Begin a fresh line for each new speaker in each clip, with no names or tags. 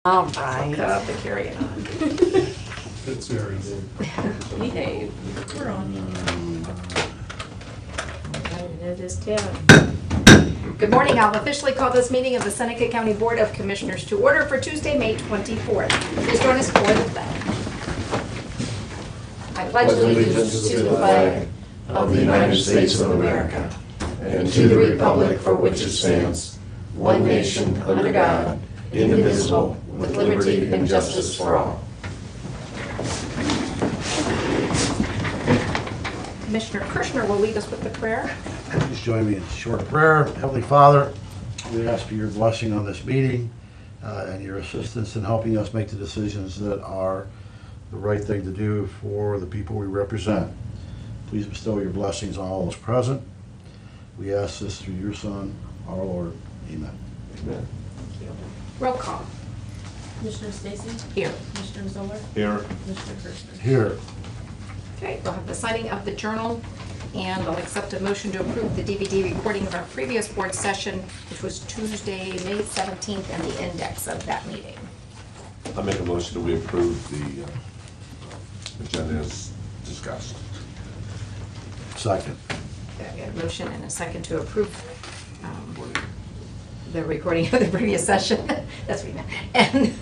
All
Cut
right.
up the carrying on.
It's very good.
Behave. We're on. And it is 10. Good morning. I'll officially call this meeting of the Seneca County Board of Commissioners to order for Tuesday, May 24th. Please join us for the pledge. I pledge allegiance to the flag
of the United States of America and to the republic for which it stands, one nation under God, indivisible, with liberty and justice for all.
Commissioner Kirschner will lead us with the prayer.
Please join me in a short prayer. Heavenly Father, we ask for your blessing on this meeting and your assistance in helping us make the decisions that are the right thing to do for the people we represent. Please bestow your blessings on all those present. We ask this through your Son, our Lord. Amen.
Amen.
Roll call.
Commissioner Stacy?
Here.
Commissioner Zoller?
Here.
Commissioner Kirschner?
Here.
Okay, we'll have the signing of the journal, and I'll accept a motion to approve the DVD recording of our previous board session, which was Tuesday, May 17th, and the index of that meeting.
I make a motion that we approve the agenda as discussed.
Second.
Okay, we have a motion and a second to approve the recording of the previous session. That's what we meant. And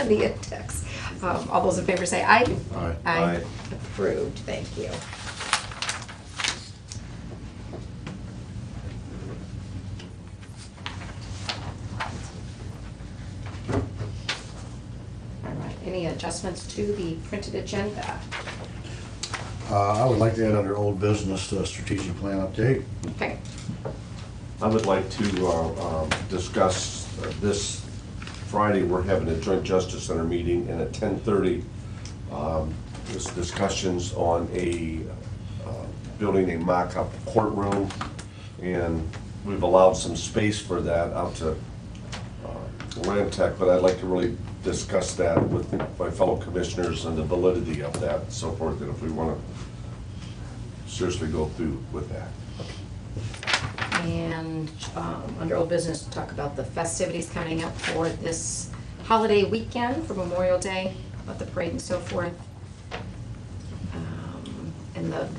the index. All those in favor say aye.
Aye.
Aye.
Approved, thank you. All right, any adjustments to the printed agenda?
I would like to add under old business strategic plan update.
Okay,
I would like to discuss this Friday, we're having a joint justice center meeting, and at 10:30, there's discussions on building a mock-up courtroom, and we've allowed some space for that out to Rantec, but I'd like to really discuss that with my fellow commissioners and the validity of that and so forth, and if we want to seriously go through with that.
and under old business, talk about the festivities coming up for this holiday weekend for Memorial Day, about the parade and so forth. And I'll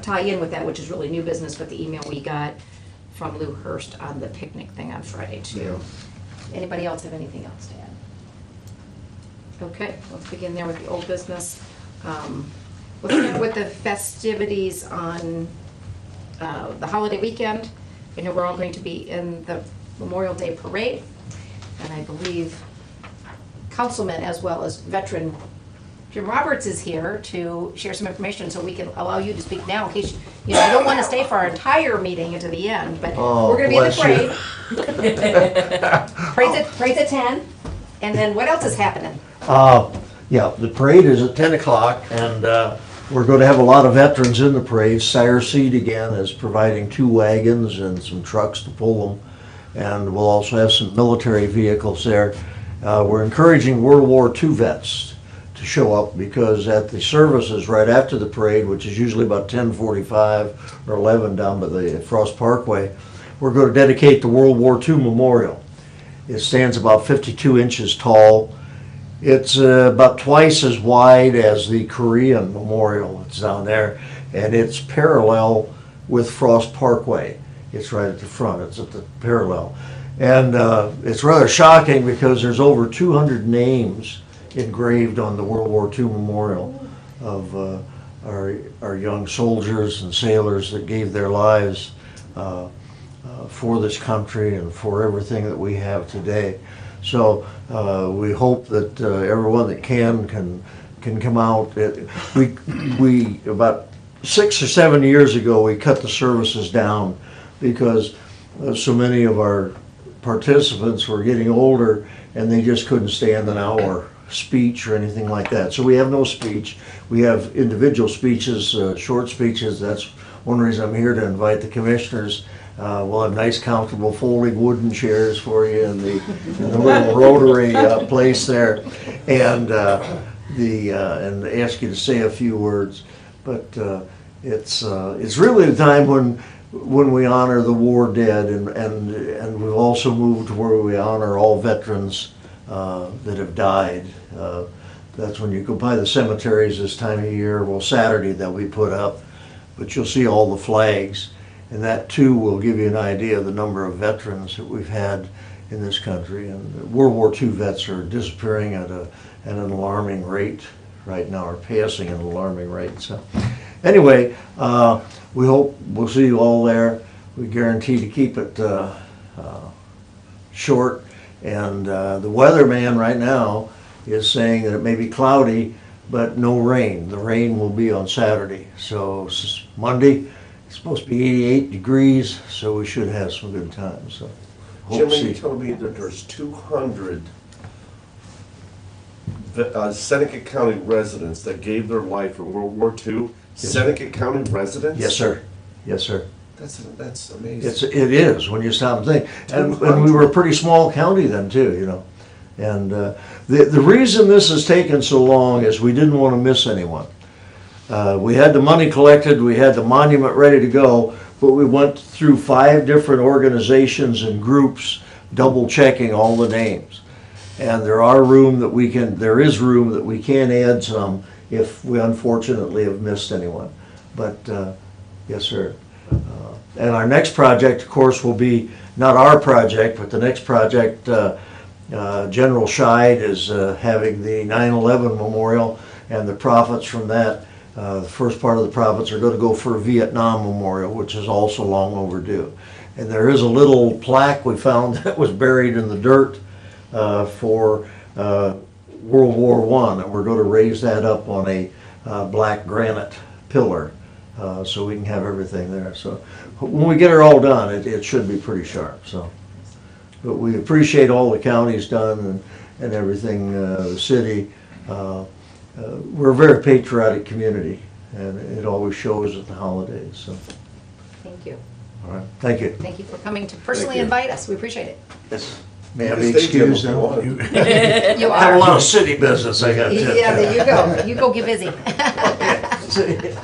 tie in with that, which is really new business, but the email we got from Lou Hurst on the picnic thing on Friday too. Anybody else have anything else to add? Okay, let's begin there with the old business. Let's start with the festivities on the holiday weekend. I know we're all going to be in the Memorial Day Parade, and I believe councilman as well as veteran Jim Roberts is here to share some information, so we can allow you to speak now in case, you don't want to stay for our entire meeting into the end, but we're going to be in the parade. Parade's at 10, and then what else is happening?
Yeah, the parade is at 10 o'clock, and we're going to have a lot of veterans in the parade. Sire Seed again is providing 2 wagons and some trucks to pull them, and we'll also have some military vehicles there. We're encouraging World War II vets to show up, because at the services right after the parade, which is usually about 10:45 or 11 down by the Frost Parkway, we're going to dedicate the World War II memorial. It stands about 52 inches tall. It's about twice as wide as the Korean memorial that's down there, and it's parallel with Frost Parkway. It's right at the front, it's at the parallel. And it's rather shocking because there's over 200 names engraved on the World War II memorial of our young soldiers and sailors that gave their lives for this country and for everything that we have today. So we hope that everyone that can come out. We about 6 or 7 years ago, we cut the services down because so many of our participants were getting older and they just couldn't stand an hour speech or anything like that. So we have no speech. We have individual speeches, short speeches. That's one reason I'm here, to invite the commissioners. We'll have nice, comfortable folding wooden chairs for you in the little rotary place there, and ask you to say a few words. But it's really the time when we honor the war dead, and we've also moved to where we honor all veterans that have died. That's when you go by the cemeteries this time of year. Well, Saturday they'll be put up, but you'll see all the flags. And that too will give you an idea of the number of veterans that we've had in this country. And World War II vets are disappearing at an alarming rate right now, or passing at an alarming rate. So anyway, we hope we'll see you all there. We guarantee to keep it short. And the weatherman right now is saying that it may be cloudy, but no rain. The rain will be on Saturday. So Monday, it's supposed to be 88 degrees, so we should have some good times. So hope to
Jimmy,
see.
you told me that there's 200 Seneca County residents that gave their life in World War II. Seneca County residents?
Yes, sir. Yes, sir.
That's amazing.
It is, when you stop and think. And we were a pretty small county then too, you know. And the reason this has taken so long is we didn't want to miss anyone. We had the money collected, we had the monument ready to go, but we went through 5 different organizations and groups, double checking all the names. And there is room that we can add some if we unfortunately have missed anyone. But yes, sir. And our next project, of course, will be not our project, but the next project, General Scheid is having the 9/11 memorial, and the profits from that, the first part of the profits are going to go for a Vietnam memorial, which is also long overdue. And there is a little plaque we found that was buried in the dirt for World War I, and we're going to raise that up on a black granite pillar. So we can have everything there. So when we get it all done, it should be pretty sharp. So, but we appreciate all the county's done and everything, the city. We're a very patriotic community, and it always shows at the holidays. So,
Thank you.
all right, thank you.
Thank you for coming to personally
you.
invite us. We appreciate it.
Yes. May I
You
be
can stay, Jim,
excused
if you
now?
want.
You
I have a
are.
lot of city business I got to.
Yeah, there you go. You go get busy. Okay.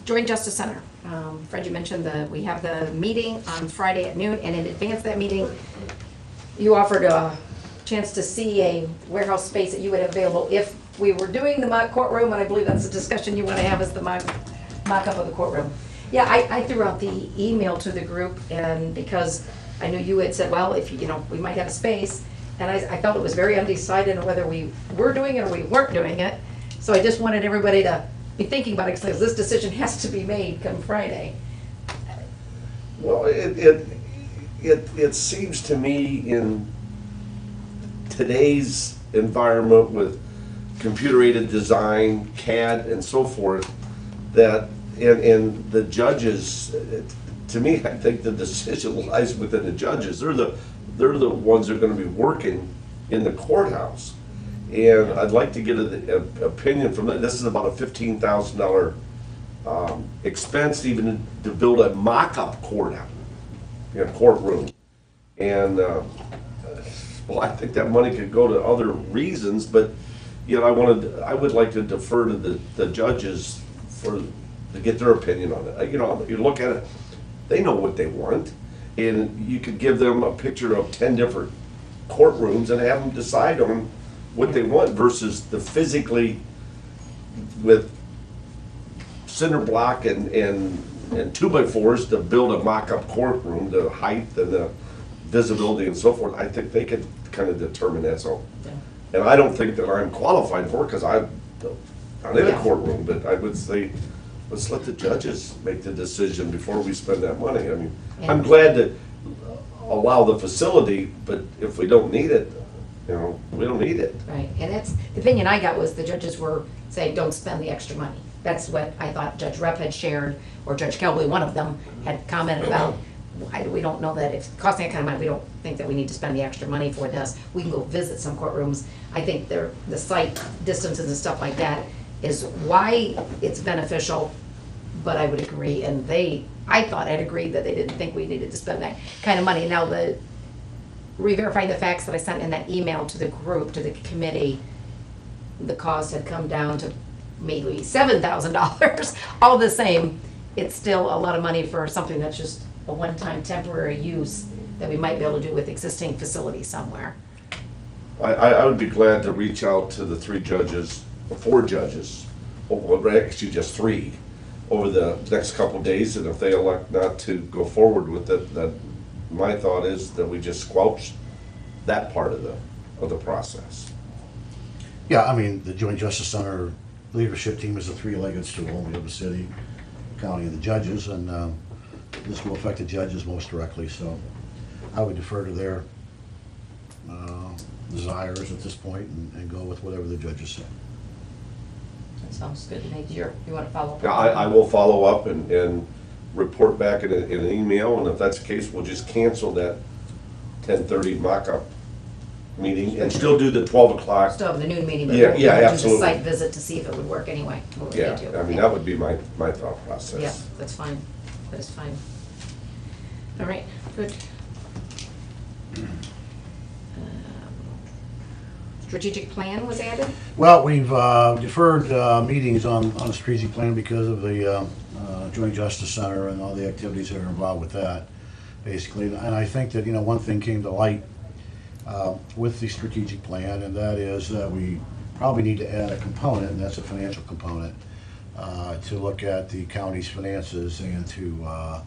Joint Justice Center. Fred, you mentioned we have the meeting on Friday at noon, and in advance of that meeting, you offered a chance to see a warehouse space that you would have available if we were doing the mock courtroom, and I believe that's the discussion you want to have, is the mock-up of the courtroom. Yeah, I threw out the email to the group, and because I knew you had said, well, if, we might have a space, and I felt it was very undecided on whether we were doing it or we weren't doing it. So I just wanted everybody to be thinking about it, because this decision has to be made come Friday.
Well, it seems to me in today's environment with computer-aided design, CAD, and so forth, that and the judges, to me, I think the decision lies within the judges. They're the ones that are going to be working in the courthouse. And I'd like to get an opinion from that. This is about a $15,000 expense even to build a mock-up courtroom. And well, I think that money could go to other reasons, but I would like to defer to the judges to get their opinion on it. You look at it, they know what they want, and you could give them a picture of 10 different courtrooms and have them decide on what they want versus the physically with cinder block and 2x4s to build a mock-up courtroom, the height and the visibility and so forth. I think they could kind of determine that. So, and I don't think that I'm qualified for it because I'm in a courtroom, but I would say, let's let the judges make the decision before we spend that money. I mean, I'm glad to allow the facility, but if we don't need it, we don't need it.
Right, and that's, the opinion I got was the judges were saying, don't spend the extra money. That's what I thought Judge Rep had shared, or Judge Kelbley, one of them, had commented about, we don't know that if it's costing that kind of money, we don't think that we need to spend the extra money for this. We can go visit some courtrooms. I think the site distances and stuff like that is why it's beneficial, but I would agree, and I thought I'd agreed that they didn't think we needed to spend that kind of money. Now, re-verifying the facts that I sent in that email to the group, to the committee, the cost had come down to maybe $7,000. All the same, it's still a lot of money for something that's just a one-time temporary use that we might be able to do with existing facilities somewhere.
I would be glad to reach out to the 3 judges, or 4 judges, or actually just 3, over the next couple of days, and if they elect not to go forward with it, then my thought is that we just squelch that part of the process.
Yeah, I mean, the Joint Justice Center leadership team is a 3-legged stool. We have the city, county, and the judges, and this will affect the judges most directly, so I would defer to their desires at this point and go with whatever the judges say.
That sounds good to me. You want to follow up?
Yeah, I will follow up and report back in an email, and if that's the case, we'll just cancel that 10:30 mock-up meeting and still do the 12 o'clock.
Still have the noon meeting, but
Yeah,
we'll
yeah,
do
absolutely.
the site visit to see if it would work anyway. what we
Yeah,
need to.
I mean, that would be my thought process.
Yeah, that's fine. That is fine. All right, good. Strategic plan was added?
Well, we've deferred meetings on the strategic plan because of the Joint Justice Center and all the activities that are involved with that, basically. And I think that, one thing came to light with the strategic plan, and that is that we probably need to add a component, and that's a financial component, to look at the county's finances and to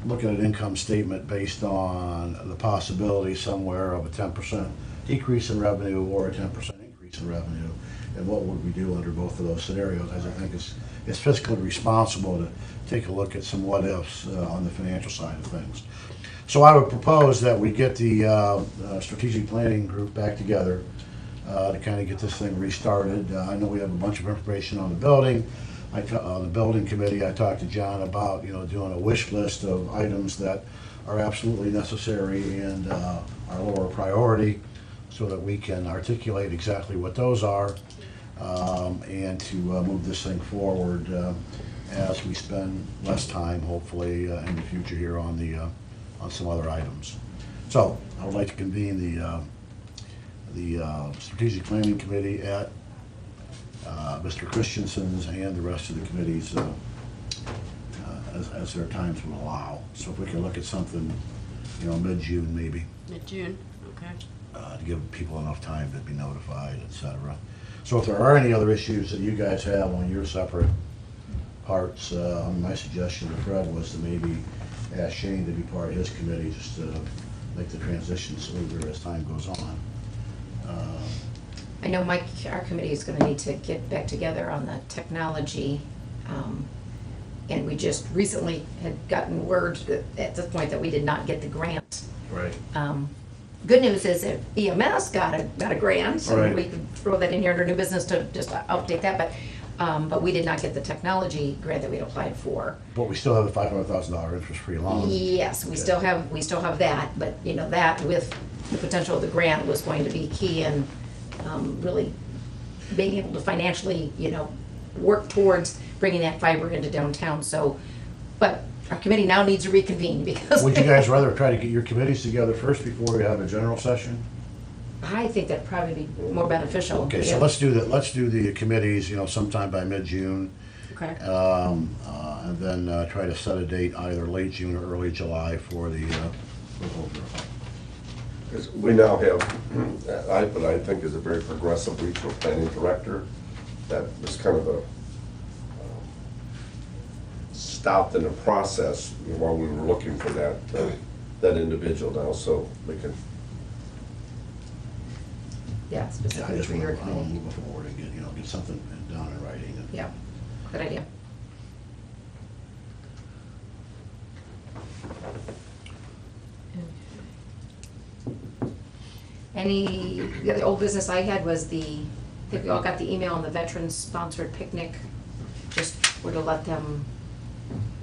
look at an income statement based on the possibility somewhere of a 10% decrease in revenue or a 10% increase in revenue, and what would we do under both of those scenarios, as I think it's fiscally responsible to take a look at some what-ifs on the financial side of things. So I would propose that we get the strategic planning group back together to kind of get this thing restarted. I know we have a bunch of information on the building. On the building committee, I talked to John about, doing a wish list of items that are absolutely necessary and are lower priority so that we can articulate exactly what those are and to move this thing forward as we spend less time, hopefully, in the future here on some other items. So I would like to convene the strategic planning committee at Mr. Christensen's and the rest of the committees as their times will allow. So if we can look at something, mid-June maybe,
Mid-June, okay.
to give people enough time to be notified, et cetera. So if there are any other issues that you guys have on your separate parts, my suggestion to Fred was to maybe ask Shane to be part of his committee just to make the transition smoother as time goes on.
I know Mike, our committee is gonna need to get back together on the technology. And we just recently had gotten word that at this point that we did not get the grant.
Right.
Good news is that EMS got a grant, so
Right.
we could throw that in here under new business to just update that, but we did not get the technology grant that we'd applied for.
But we still have the $500,000 interest-free loan.
Yes, we
Okay.
still have that, but that with the potential of the grant was going to be key in really being able to financially, work towards bringing that fiber into downtown, so, but our committee now needs to reconvene because.
Would you guys rather try to get your committees together first before we have a general session?
I think that'd probably be more beneficial.
Okay, so
Yeah.
let's do that. Let's do the committees, sometime by mid-June.
Okay.
And then try to set a date either late June or early July for the proposal.
'Cause we now have, what I think is a very progressive regional planning director that was kind of stopped in the process while we were looking for that individual now, so we can.
Yeah,
Yeah, I
specifically
just
for
want
your
to
committee.
move it forward and get something down in writing. And-
Yeah, good idea. The other old business I had was I think we all got the email on the veterans-sponsored picnic. Just were to let them,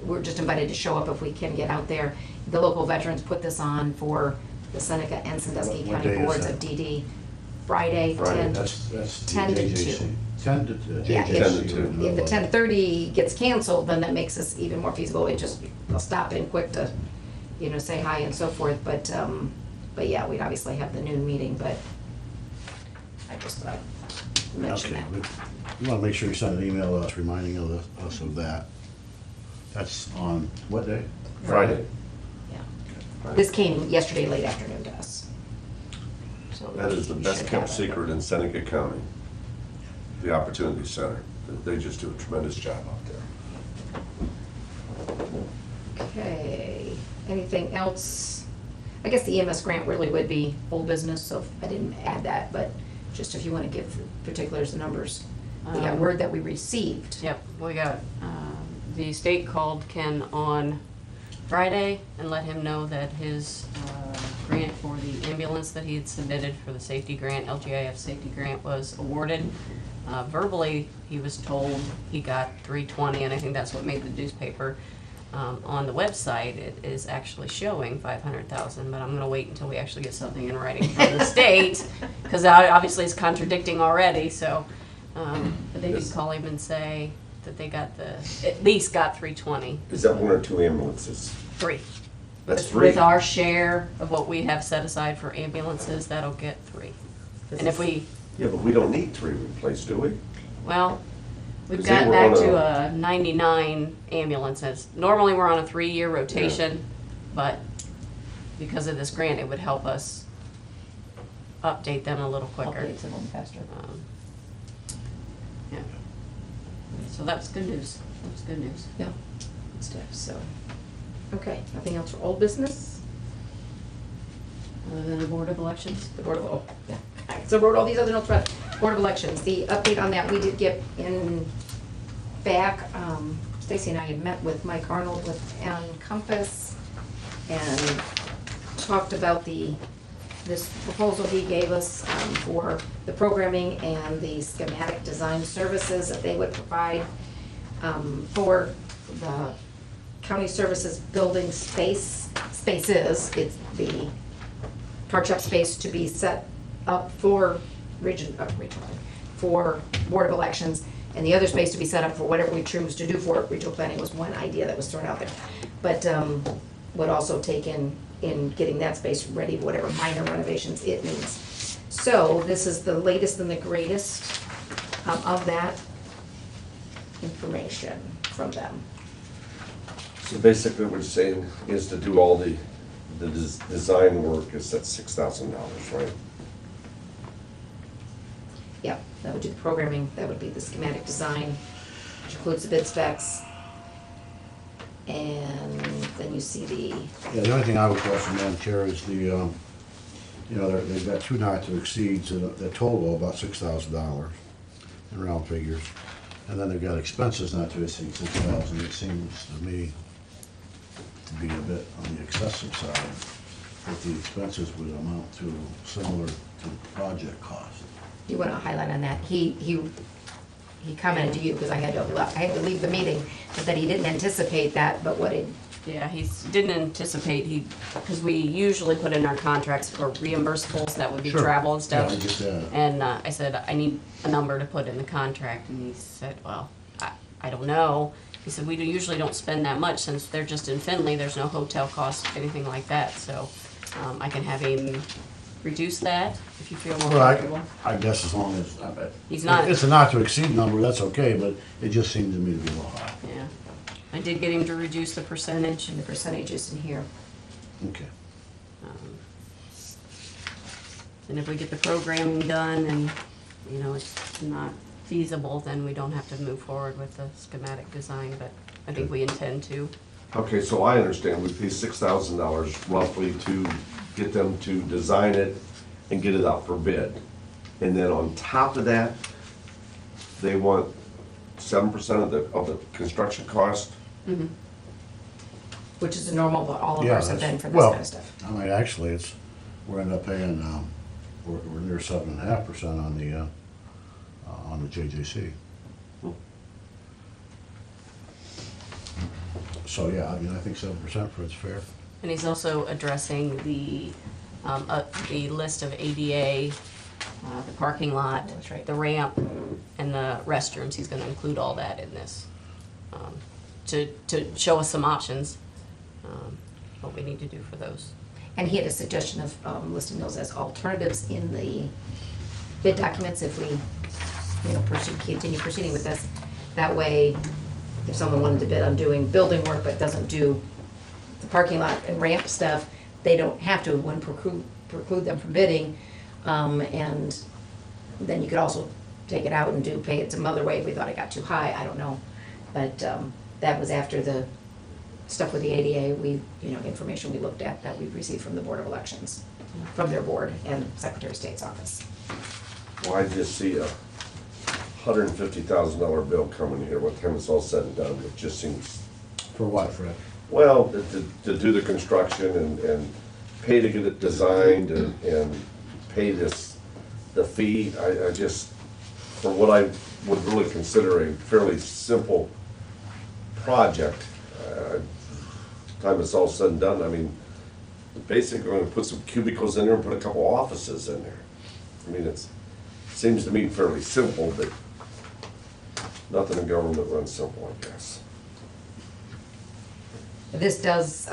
we're just invited to show up if we can get out there. The local veterans put this on for the Seneca and Sandusky
What
County
day is
Boards
that?
of DD. Friday,
Friday,
10.
That's the
10 to
JJC.
2.
10 to
Yeah,
JJC.
10 to 2.
If the 10:30 gets canceled, then that makes this even more feasible. They'll stop in quick to, say hi and so forth, but yeah, we'd obviously have the noon meeting, but I just thought I'd mention
Okay,
that.
we want to make sure you send an email to us reminding us of that. That's on what day?
Friday.
Yeah. This came yesterday late afternoon to us. So
That is the
we
best
should
kept
have it.
secret in Seneca County, the Opportunity Center. They just do a tremendous job out there.
Okay, anything else? I guess the EMS grant really would be old business, so I didn't add that, but just if you want to give particulars, the numbers. We got word that we received.
Yep, we got, the state called Ken on Friday and let him know that his grant for the ambulance that he had submitted for the safety grant, LGIF safety grant, was awarded. Verbally, he was told he got $320, and I think that's what made the newspaper. On the website, it is actually showing $500,000, but I'm gonna wait until we actually get something in writing from the state, because obviously it's contradicting already, so, but they did call him and say that they got at least got 320.
Is that one or two ambulances?
3.
That's three.
With our share of what we have set aside for ambulances, that'll get 3. And if we,
Yeah, but we don't need 3 replaced, do we?
well, we've
'Cause they
gotten
were
back
on
to a 99 ambulances. Normally, we're on a 3-year rotation, but because of this grant, it would help us update them a little quicker.
Updates a little faster.
Yeah. So that's good news. That's good news.
Yeah, good stuff, so. Okay, nothing else for old business?
Other than the Board of Elections.
The Board of, oh, yeah. So wrote all these other notes about Board of Elections. The update on that, we did get in back, Stacy and I had met with Mike Arnold with Compass and talked about this proposal he gave us for the programming and the schematic design services that they would provide for the county services building spaces. It's the park shop space to be set up for for Board of Elections, and the other space to be set up for whatever we choose to do for it. Regional planning was one idea that was thrown out there. But would also take in getting that space ready, whatever minor renovations it needs. So this is the latest and the greatest of that information from them.
So basically what you're saying is to do all the design work is at $6,000, right?
Yeah, that would do the programming, that would be the schematic design, which includes the bid specs. And then you see the,
Yeah, the only thing I would question, Madam Chair, is the, they've got 2 not to exceeds, the total about $6,000 in round figures. And then they've got expenses not to exceed $6,000. It seems to me to be a bit on the excessive side, that the expenses would amount to similar to project cost.
you want to highlight on that, he commented to you, because I had to leave the meeting, but that he didn't anticipate that, but what he,
Yeah, he didn't anticipate, because we usually put in our contracts for reimbursables, that would be
Sure.
travel and stuff.
Yeah, I get that.
And I said, I need a number to put in the contract, and he said, well, I don't know. He said, we usually don't spend that much, since they're just in Findlay, there's no hotel cost, anything like that, so I can have him reduce that, if you feel more
Well,
comfortable.
I guess as long as,
He's not-
it's a not to exceed number, that's okay, but it just seemed to me to be a little high.
Yeah, I did get him to reduce the percentage.
and the percentages in here.
Okay.
And if we get the programming done and, it's not feasible, then we don't have to move forward with the schematic design, but I think we intend to.
Okay, so I understand, we pay $6,000 roughly to get them to design it and get it out for bid. And then on top of that, they want 7% of the construction cost?
Which is the normal, what all of
Yeah,
ours have
that's-
been for this
well,
kind of stuff.
I mean, actually, we're end up paying, we're near 7.5% on the JJC. So, yeah, I mean, I think 7% for it's fair.
And he's also addressing the list of ADA, the parking lot,
That's right.
the ramp, and the restrooms. He's gonna include all that in this, to show us some options, what we need to do for those.
And he had a suggestion of listing those as alternatives in the bid documents if we, continue proceeding with this. That way, if someone wanted to bid on doing building work but doesn't do the parking lot and ramp stuff, they don't have to, it wouldn't preclude them from bidding. And then you could also take it out and pay it some other way if we thought it got too high, I don't know. But that was after the stuff with the ADA, information we looked at that we received from the Board of Elections, from their board and Secretary of State's office.
Well, I just see a $150,000 bill coming here, what time it's all said and done, it just seems,
For what, Fred?
well, to do the construction and pay to get it designed and pay the fee, I just, for what I would really consider a fairly simple project, time it's all said and done, I mean, basically, I'm gonna put some cubicles in there and put a couple offices in there. I mean, seems to me fairly simple, but nothing in government runs simple, I guess.
This does,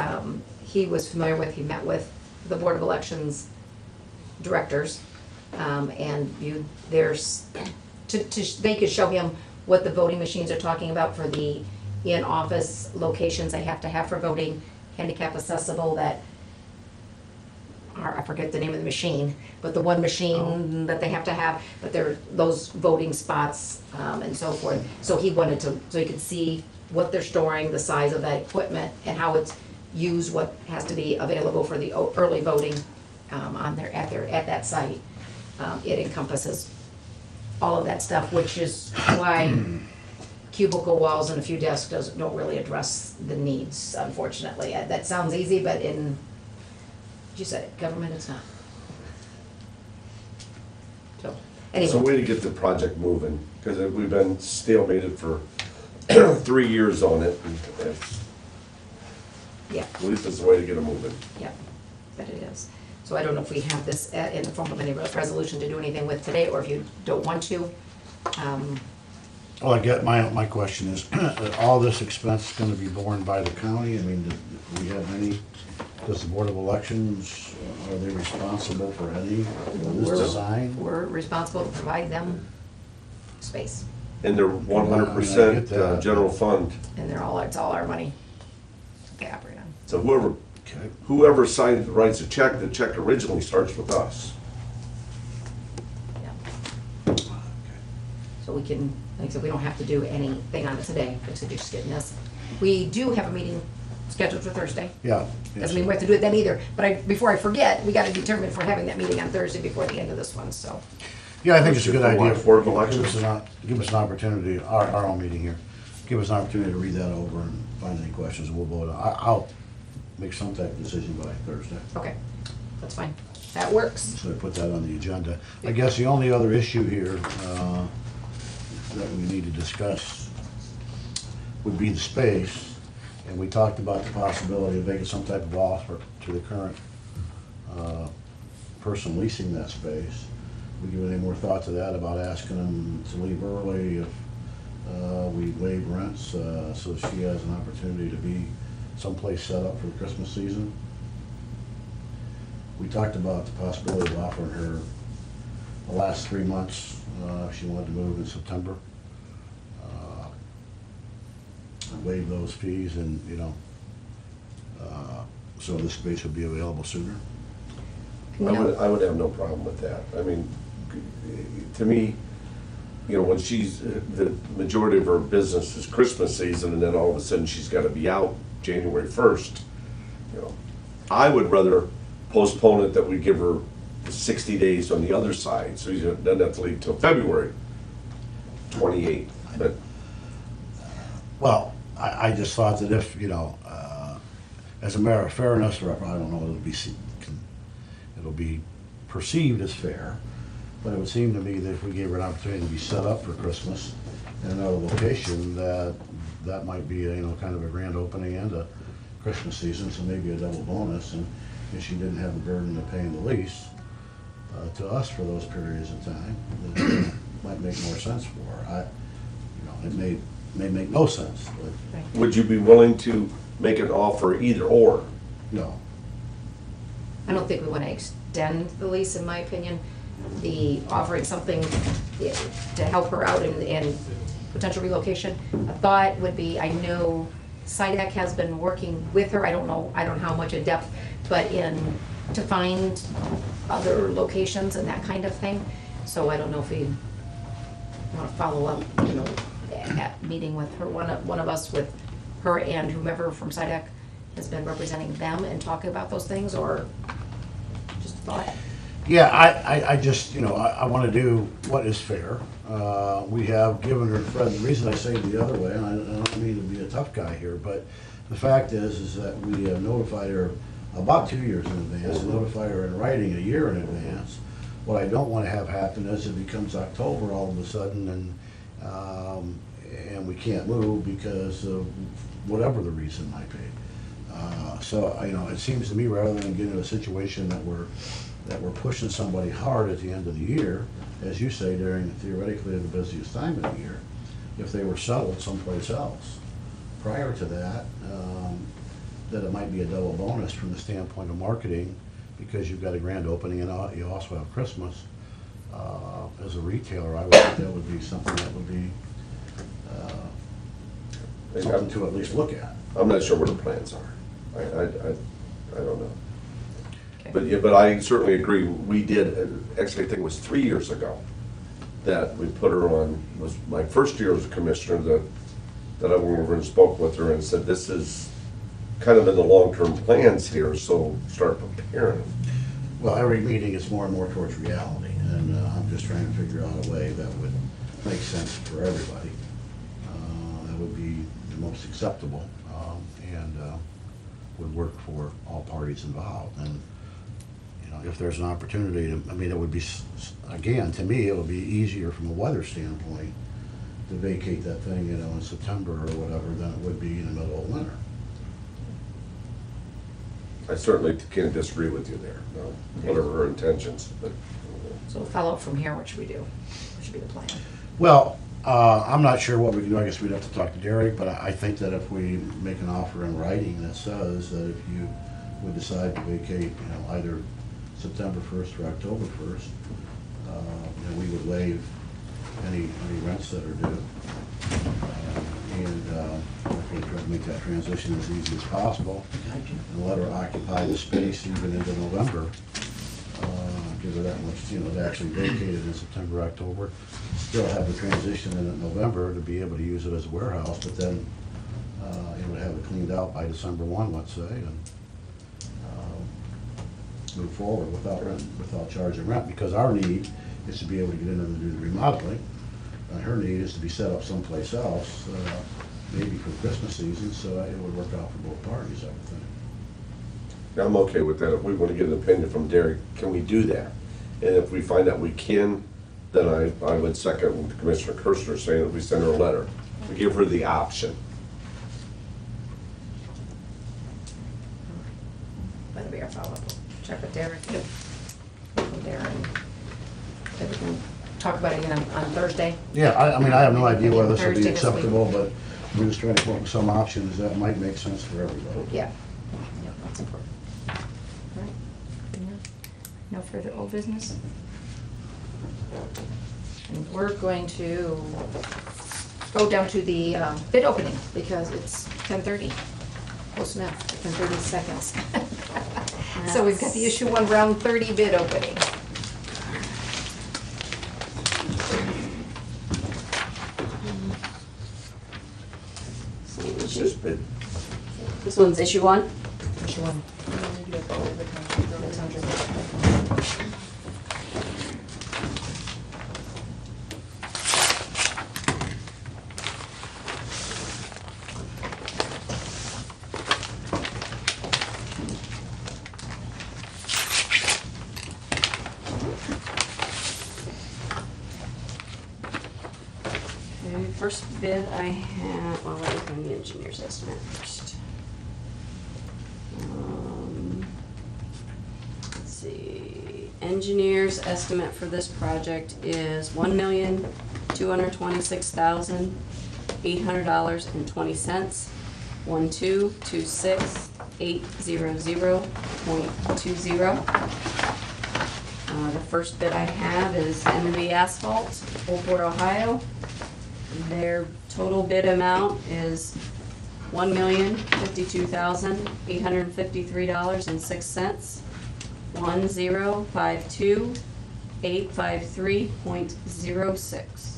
he was familiar with, he met with the Board of Elections directors, and viewed theirs, they could show him what the voting machines are talking about for the in-office locations they have to have for voting, handicap accessible, that I forget the name of the machine, but the one machine that they have to have, but they're those voting spots, and so forth. So he wanted to, so he could see what they're storing, the size of that equipment, and how it's used, what has to be available for the early voting, at that site. It encompasses all of that stuff, which is why cubicle walls and a few desks don't really address the needs, unfortunately. That sounds easy, but you said it, government, it's not. So,
It's a
anyway,
way to get the project moving, because we've been stalemated for 3 years on it, and
yeah,
at least it's a way to get it moving.
yeah, but it is. So I don't know if we have this in the form of any resolution to do anything with today, or if you don't want to.
Well, I get, my question is, all this expense is gonna be borne by the county? I mean, do we have any, does the Board of Elections, are they responsible for any of this design?
We're responsible to provide them space,
And they're 100%
that.
general fund,
and it's all our money they operate on.
so whoever writes a check, the check originally starts with us.
Yeah. So we can, like I said, we don't have to do anything on it today, like I said, you're just getting this. We do have a meeting scheduled for Thursday.
Yeah.
Doesn't mean we have to do it then either, but before I forget, we gotta determine if we're having that meeting on Thursday before the end of this one, so.
Yeah, I think it's a good idea.
Board of Elections.
Give us an opportunity, our own meeting here, give us an opportunity to read that over and find any questions, and we'll vote. I'll make some type of decision by Thursday.
Okay, that's fine, that works.
So I put that on the agenda. I guess the only other issue here that we need to discuss would be the space. And we talked about the possibility of making some type of offer to the current person leasing that space. We give any more thought to that, about asking them to leave early if we waive rents, so she has an opportunity to be someplace set up for the Christmas season? We talked about the possibility of offering her the last 3 months, if she wanted to move in September. Waive those fees, and, so this space would be available sooner.
I would have no problem with that. I mean, to me, when the majority of her business is Christmas season, and then all of a sudden she's gotta be out January 1st, I would rather postpone it, that we give her 60 days on the other side, so she doesn't have to leave till February 28th, but
Well, I just thought that if, as a matter of fairness, or I don't know, it'll be perceived as fair, but it would seem to me that if we gave her an opportunity to be set up for Christmas in another location, that might be kind of a grand opening and a Christmas season, so maybe a double bonus, and if she didn't have the burden of paying the lease to us for those periods of time, then it might make more sense for her. It may make no sense, but
would you be willing to make an offer either or?
no.
I don't think we want to extend the lease, in my opinion. The offering something to help her out and potential relocation. A thought would be, I know SIDAC has been working with her, I don't know how much in depth, but to find other locations and that kind of thing. So I don't know if we want to follow up, at meeting with her, one of us with her and whomever from SIDAC has been representing them and talking about those things, or just a thought.
Yeah, I just, I want to do what is fair. We have given her, Fred, the reason I say it the other way, and I don't mean to be a tough guy here, but the fact is that we have notified her about 2 years in advance, notified her in writing a year in advance. What I don't want to have happen is it becomes October all of a sudden and we can't move because of whatever the reason might be. So, it seems to me, rather than get in a situation that we're pushing somebody hard at the end of the year, as you say, during theoretically the busiest time of the year, if they were settled someplace else prior to that, that it might be a double bonus from the standpoint of marketing, because you've got a grand opening and you also have Christmas. As a retailer, I would think that would be something that would be something to at least look at.
I'm not sure what the plans are. I don't know.
Okay.
But yeah, but I certainly agree. We did, actually, I think it was 3 years ago that we put her on, was my first year as a commissioner, that I went over and spoke with her and said, this is kind of in the long-term plans here, so start preparing.
Well, every meeting is more and more towards reality, and I'm just trying to figure out a way that would make sense for everybody. That would be the most acceptable, and would work for all parties involved. And, if there's an opportunity to, it would be, again, to me, it would be easier from a weather standpoint to vacate that thing, in September or whatever, than it would be in the middle of winter.
I certainly can't disagree with you there, whatever her intentions, but.
So follow up from here, what should we do? What should be the plan?
Well, I'm not sure what we can do. I guess we'd have to talk to Derek, but I think that if we make an offer in writing that says that if you would decide to vacate, either September 1st or October 1st, we would waive any rents that are due. And hopefully try to make that transition as easy as possible. And let her occupy the space even into November. Give her that much, to actually vacate it in September, October. Still have the transition in November to be able to use it as a warehouse, but then it would have it cleaned out by December 1, let's say, and move forward without rent, without charging rent, because our need is to be able to get in and do the remodeling. And her need is to be set up someplace else, maybe for the Christmas season, so it would work out for both parties, I would think.
I'm okay with that. If we want to get an opinion from Derek, can we do that? And if we find out we can, then I would second Commissioner Kirschner saying that we send her a letter. We give her the option.
That'll be our follow-up. Check with Derek. From there, and then we can talk about it again on Thursday.
Yeah, I have no idea whether this will be
Thursday this week.
acceptable, but we're just trying to come up with some options that might make sense for everybody.
Yeah. Yeah, that's important. All right. No further old business? And we're going to go down to the bid opening because it's 10:30. Close enough, 10:30 seconds. So we've got the issue 1 round 30 bid opening.
It's just been,
This one's issue 1.
Issue 1.
Okay, first bid I have, well, let me find the engineer's estimate first. Let's see, engineer's estimate for this project is $1,226,800.20. 1226800.20. The first bid I have is MB Asphalt, Old Port, Ohio. Their total bid amount is $1,052,853.06. 1052853.06.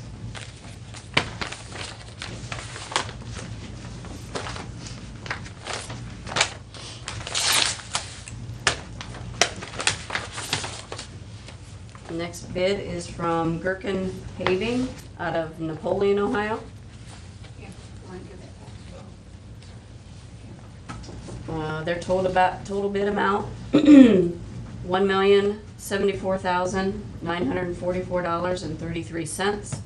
The next bid is from Gherkin Paving out of Napoleon, Ohio. Their total bid amount, $1,074,944.33.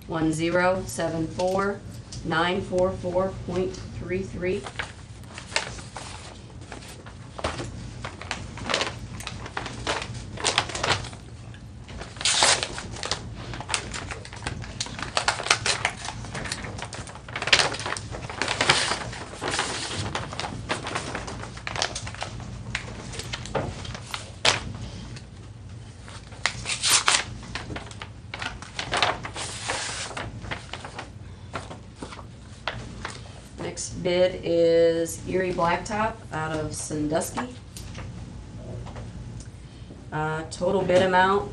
1074944.33. Next bid is Erie Blacktop out of Sandusky. Total bid amount,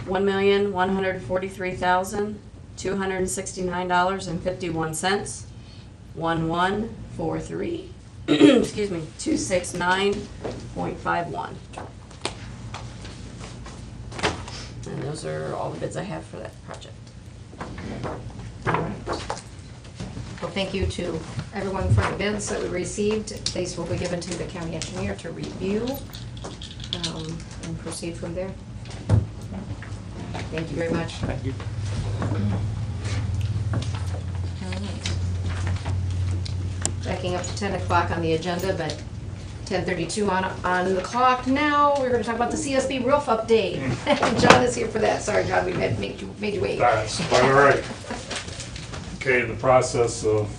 $1,143,269.51. 1143, excuse me, 269.51. And those are all the bids I have for that project.
Well, thank you to everyone for the bids that we received. These will be given to the county engineer to review and proceed from there. Thank you very much.
Thank you.
Backing up to 10 o'clock on the agenda, but 10:32 on the clock now. We're going to talk about the CSB roof update. John is here for that. Sorry, John, we made you wait.
That's quite all right. Okay, in the process of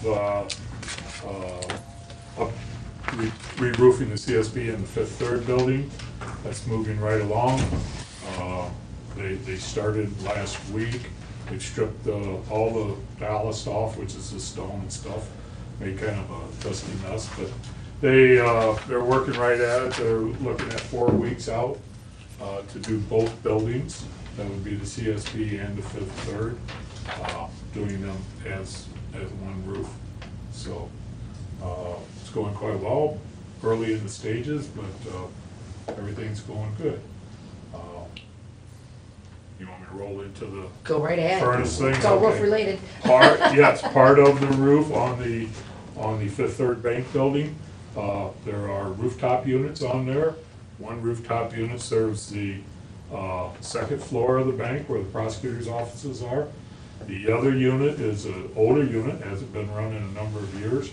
re-roofing the CSB in the Fifth Third building. That's moving right along. They started last week. They stripped all the ballast off, which is the stone and stuff. Made kind of a dusty mess, but they're working right at it. They're looking at 4 weeks out to do both buildings. That would be the CSB and the Fifth Third, doing them as one roof. So it's going quite well, early in the stages, but everything's going good. You want me to roll into the
Go right ahead.
furnace thing?
It's all roof
Okay.
related.
Yes, part of the roof on the Fifth Third Bank building. There are rooftop units on there. One rooftop unit serves the second floor of the bank where the prosecutor's offices are. The other unit is an older unit, hasn't been run in a number of years,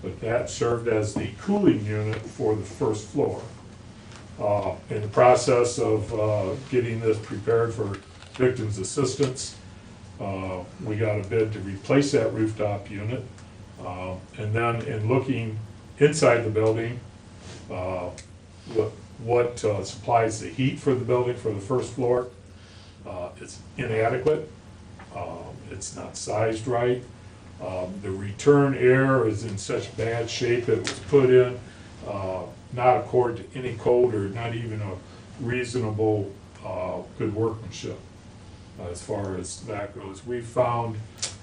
but that served as the cooling unit for the first floor. In the process of getting this prepared for victims' assistance, we got a bid to replace that rooftop unit. And then in looking inside the building, what supplies the heat for the building for the first floor, it's inadequate. It's not sized right. The return air is in such bad shape. It was put in not according to any code or not even a reasonable good workmanship as far as that goes. We found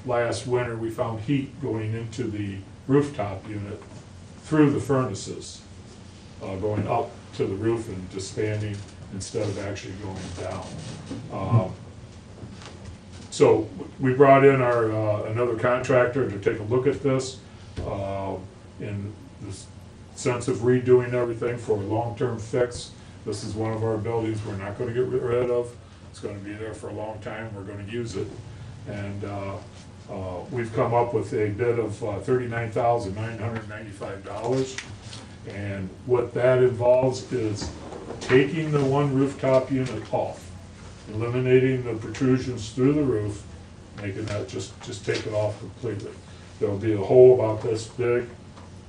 last winter, we found heat going into the rooftop unit through the furnaces, going up to the roof and disbanding instead of actually going down. So we brought in our another contractor to take a look at this in the sense of redoing everything for a long-term fix. This is one of our buildings we're not going to get rid of. It's going to be there for a long time. We're going to use it. And we've come up with a bid of $39,995. And what that involves is taking the one rooftop unit off, eliminating the protrusions through the roof, making that just take it off completely. There'll be a hole about this big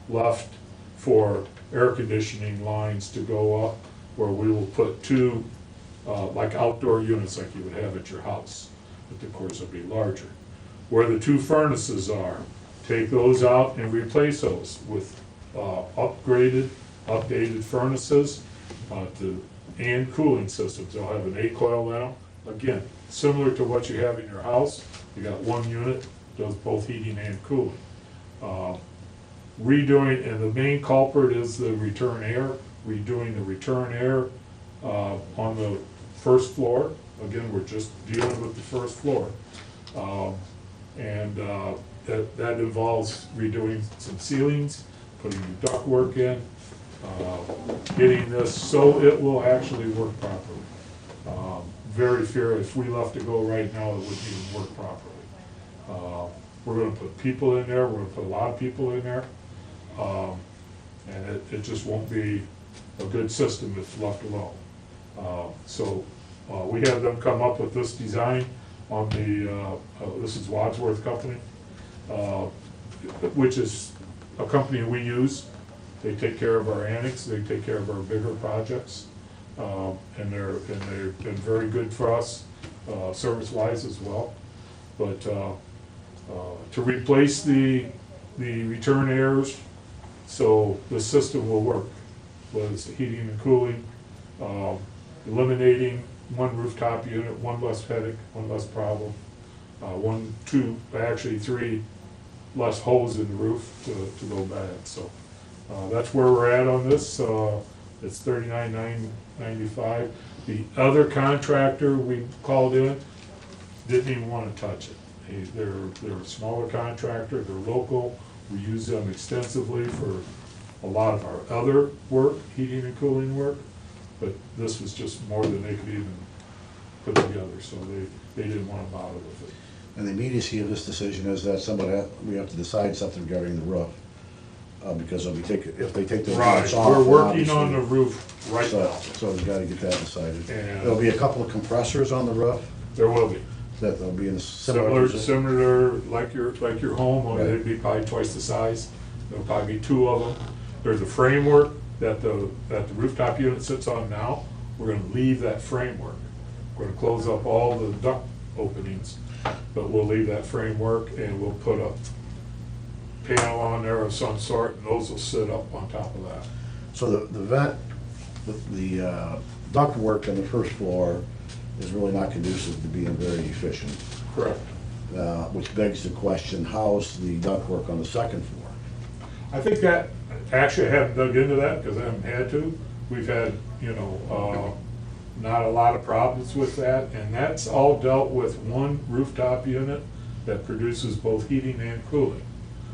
left for air conditioning lines to go up, where we will put two like outdoor units like you would have at your house, but of course it'll be larger. where the two furnaces are, take those out and replace those with updated furnaces and cooling systems. They'll have an 8-coil now. Again, similar to what you have in your house. You got one unit, does both heating and cooling. Redoing, and the main culprit is the return air. Redoing the return air on the first floor. Again, we're just dealing with the first floor. That involves redoing some ceilings, putting new ductwork in, getting this so it will actually work properly. Very fear if we left to go right now, it wouldn't even work properly. We're gonna put people in there, we're gonna put a lot of people in there, and it just won't be a good system if left alone. We have them come up with this design on this is Wadsworth Company, which is a company we use. They take care of our annex, they take care of our bigger projects, and they've been very good for us, service-wise as well. But to replace the return airs, so the system will work, was heating and cooling, eliminating one rooftop unit, one less headache, one less problem, actually 3 less holes in the roof to go bad. So that's where we're at on this. It's $39,995. The other contractor we called in didn't even want to touch it. They're a smaller contractor, they're local, we use them extensively for a lot of our other work, heating and cooling work, but this was just more than they could even put together, so they didn't want to bother with it.
And the immediacy of this decision is that we have to decide something regarding the roof, because if they take the
Right,
roofs off.
we're working
obviously-
on the roof right now.
So we've got to get that decided.
And-
There'll be a couple of compressors on the roof
There will be.
that'll be in a similar position.
Similar like your home, only
Right.
they'd be probably twice the size. There'll probably be 2 of them. There's a framework that the rooftop unit sits on now. We're gonna leave that framework. We're gonna close up all the duct openings, but we'll leave that framework and we'll put a panel on there of some sort, and those will sit up on top of that.
So the vent, the ductwork on the first floor is really not conducive to being very efficient,
Correct.
which begs the question, how's the ductwork on the second floor?
I think that, actually, I haven't dug into that because I haven't had to. We've had, not a lot of problems with that, and that's all dealt with one rooftop unit that produces both heating and cooling.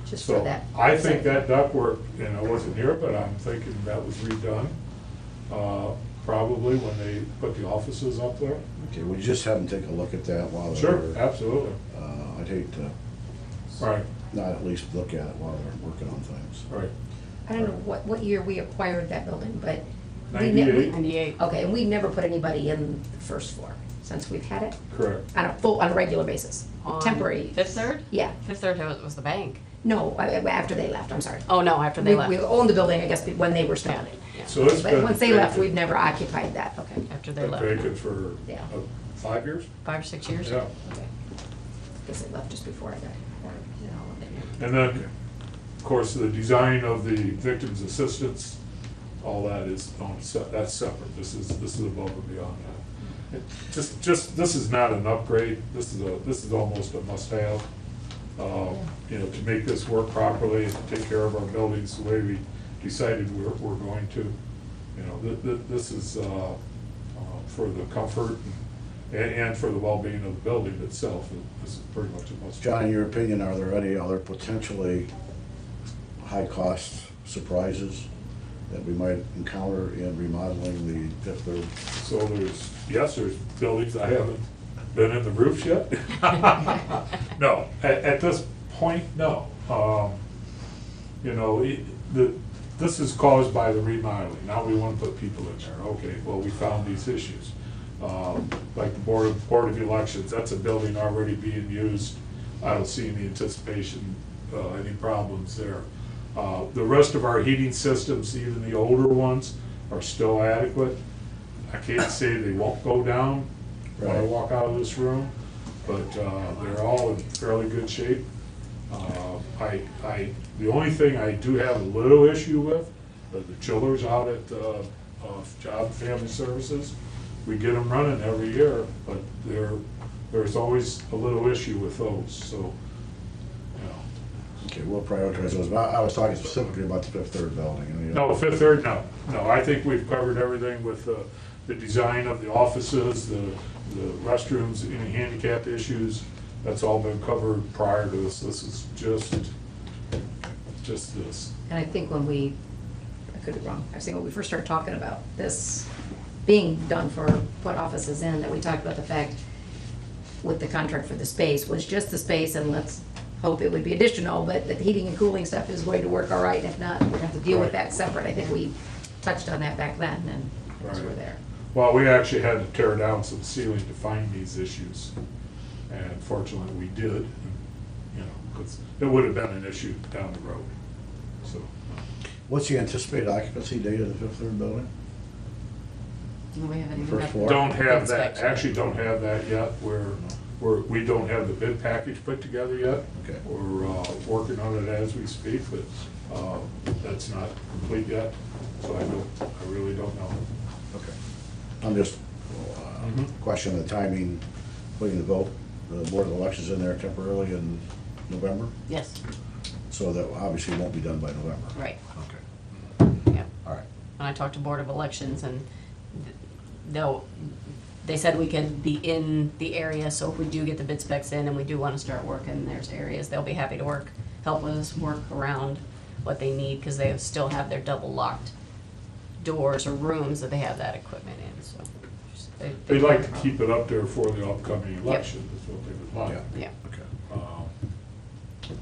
Just for
So
that.
I think that ductwork, wasn't here, but I'm thinking that was redone, probably when they put the offices up there.
Okay, would you just have them take a look at that while they're
Sure,
here?
absolutely.
I'd hate to
Right,
not at least look at it while they're working on things.
right.
I don't know what year we acquired that building, but. we
98.
98.
Okay, and we've never put anybody in the first floor since we've had it,
Correct.
on a regular basis,
On
temporary.
Fifth Third?
Yeah,
Fifth Third was the bank.
no, after they left, I'm sorry.
Oh, no, after they left.
We owned the building, I guess, when they were started.
Yeah,
So it's
But
been
once they left,
vacant-
we've never occupied that, okay.
after they
been
left.
vacant for
Yeah.
5 years?
5 or 6 years?
Yeah.
Okay. Guess they left just before I got here.
And then, of course, the design of the victim's assistance, all that is that's separate. This is above and beyond that. This is not an upgrade. This is almost a must-have. To make this work properly and to take care of our buildings the way we decided we're going to. This is for the comfort and for the well-being of the building itself. This is pretty much a must.
John, in your opinion, are there any other potentially high-cost surprises that we might encounter in remodeling the Fifth Third?
So there's buildings, I haven't been in the roofs yet. No, at this point, no. This is caused by the remodeling. Now we want to put people in there. Okay, well, we found these issues. Like the Board of Elections, that's a building already being used. I don't see any anticipation, any problems there. The rest of our heating systems, even the older ones, are still adequate. I can't say they won't go down when I
Right.
walk out of this room. but they're all in fairly good shape. The only thing I do have a little issue with are the chillers out at Job and Family Services. We get them running every year, but there's always a little issue with those, so, you know.
Okay, we'll prioritize those, but I was talking specifically about the Fifth Third building. You know.
No, Fifth Third, no. No, I think we've covered everything with the design of the offices, the restrooms, any handicap issues. That's all been covered prior to this. This is just this.
And I think when I could be wrong, I think when we first started talking about this being done for put offices in, that we talked about the fact with the contract for the space was just the space, and let's hope it would be additional, but the heating and cooling stuff is going to work all right, and if not, we're gonna have to deal with that separate. I think we touched on that back then, and those were
Right.
there.
Well, we actually had to tear down some ceiling to find these issues. And fortunately, we did, you know, because it would have been an issue down the road, so.
What's the anticipated occupancy date of the Fifth Third building?
We haven't even
First
got
floor?
the
Don't have that,
inspection.
actually don't have that yet. We don't have the bid package put together yet.
Okay.
We're working on it as we speak, but that's not complete yet, so I really don't know.
Okay. I'm just questioning the timing, putting the vote, the Board of Elections in there temporarily in November,
Yes,
so that obviously won't be done by November.
right,
Okay,
yeah.
all right.
And I talked to Board of Elections, and they said we could be in the area, so if we do get the bid specs in and we do want to start working, there's areas, they'll be happy to help us work around what they need, because they still have their double locked doors or rooms that they have that equipment in, so.
They'd like to keep it up there for the upcoming election, is what they would like.
Yeah,
Okay.